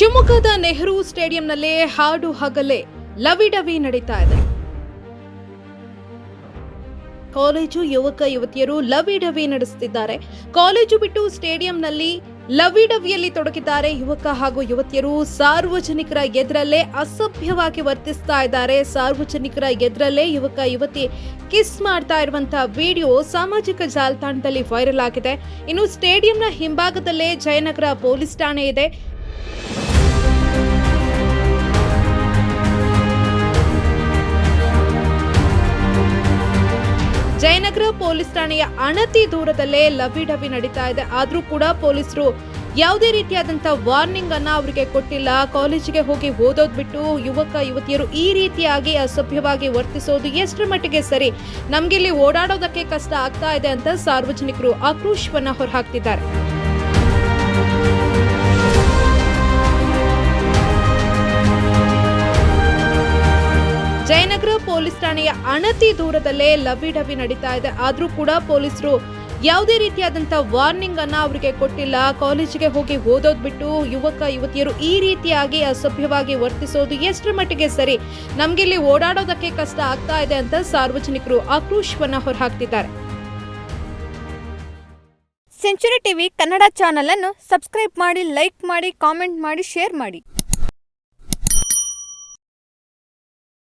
ಶಿವಮೊಗ್ಗದ ನೆಹರು ಸ್ಟೇಡಿಯಂನಲ್ಲಿ ಹಾಡು ಹಗಲೇ ಲವಿಡವಿ ನಡೀತಾ ಇದೆ. ಕಾಲೇಜು ಯುವಕ ಯುವತಿಯರು ಲವಿಡವಿ ನಡೆಸುತ್ತಿದ್ದಾರೆ. ಕಾಲೇಜು ಬಿಟ್ಟು ಸ್ಟೇಡಿಯಂನಲ್ಲಿ ಲವಿಡವಿಯಲ್ಲಿ ತೊಡಗಿದ್ದಾರೆ. ಯುವಕ ಹಾಗೂ ಯುವತಿಯರು ಸಾರ್ವಜನಿಕರ ಎದುರಲ್ಲೇ ಅಸಭ್ಯವಾಗಿ ವರ್ತಿಸ್ತಾ ಇದ್ದಾರೆ. ಸಾರ್ವಜನಿಕರ ಎದುರಲ್ಲೇ ಯುವಕ ಯುವತಿ ಕಿಸ್ ಮಾಡ್ತಾ ಇರುವಂತಹ ವಿಡಿಯೋ ಸಾಮಾಜಿಕ ಜಾಲತಾಣದಲ್ಲಿ ವೈರಲ್ ಆಗಿದೆ. ಇನ್ನು ಸ್ಟೇಡಿಯಂನ ಹಿಂಭಾಗದಲ್ಲೇ ಜಯನಗರ ಪೊಲೀಸ್ ಠಾಣೆ ಇದೆ. ಜಯನಗರ ಪೊಲೀಸ್ ಠಾಣೆಯ ಅಣತಿ ದೂರದಲ್ಲೇ ಲವಿಡವಿ ನಡೀತಾ ಇದೆ. ಆದ್ರೂ ಕೂಡ ಪೊಲೀಸರು ಯಾವುದೇ ರೀತಿಯಾದಂತಹ ವಾರ್ನಿಂಗ್ ಅನ್ನ ಅವರಿಗೆ ಕೊಟ್ಟಿಲ್ಲ. ಕಾಲೇಜಿಗೆ ಹೋಗಿ ಓದೋದ್ ಬಿಟ್ಟು ಯುವಕ ಯುವತಿಯರು ಈ ರೀತಿಯಾಗಿ ಅಸಭ್ಯವಾಗಿ ವರ್ತಿಸೋದು ಎಷ್ಟರ ಮಟ್ಟಿಗೆ ಸರಿ? ನಮ್ಗಿಲ್ಲಿ ಓಡಾಡೋದಕ್ಕೆ ಕಷ್ಟ ಆಗ್ತಾ ಇದೆ ಅಂತ ಸಾರ್ವಜನಿಕರು ಆಕ್ರೋಶವನ್ನ ಹೊರಹಾಕ್ತಿದ್ದಾರೆ. ಜಯನಗರ ಪೊಲೀಸ್ ಠಾಣೆಯ ಅಣತಿ ದೂರದಲ್ಲೇ ಲವಿಡವಿ ನಡೀತಾ ಇದೆ. ಆದ್ರೂ ಕೂಡ ಪೊಲೀಸರು ಯಾವುದೇ ರೀತಿಯಾದಂತಹ ವಾರ್ನಿಂಗ್ ಅನ್ನ ಅವರಿಗೆ ಕೊಟ್ಟಿಲ್ಲ. ಕಾಲೇಜಿಗೆ ಹೋಗಿ ಓದೋದ್ ಬಿಟ್ಟು ಯುವಕ ಯುವತಿಯರು ಈ ರೀತಿಯಾಗಿ ಅಸಭ್ಯವಾಗಿ ವರ್ತಿಸೋದು ಎಷ್ಟರ ಮಟ್ಟಿಗೆ ಸರಿ? ನಮ್ಗಿಲ್ಲಿ ಓಡಾಡೋದಕ್ಕೆ ಕಷ್ಟ ಆಗ್ತಾ ಇದೆ ಅಂತ ಸಾರ್ವಜನಿಕರು ಆಕ್ರೋಶವನ್ನ ಹೊರಹಾಕ್ತಿದ್ದಾರೆ. ಸೆಂಚುರಿ ಟಿವಿ ಕನ್ನಡ ಚಾನೆಲ್ ಅನ್ನು ಸಬ್ಸ್ಕ್ರೈಬ್ ಮಾಡಿ, ಲೈಕ್ ಮಾಡಿ, ಕಾಮೆಂಟ್ ಮಾಡಿ, ಶೇರ್ ಮಾಡಿ.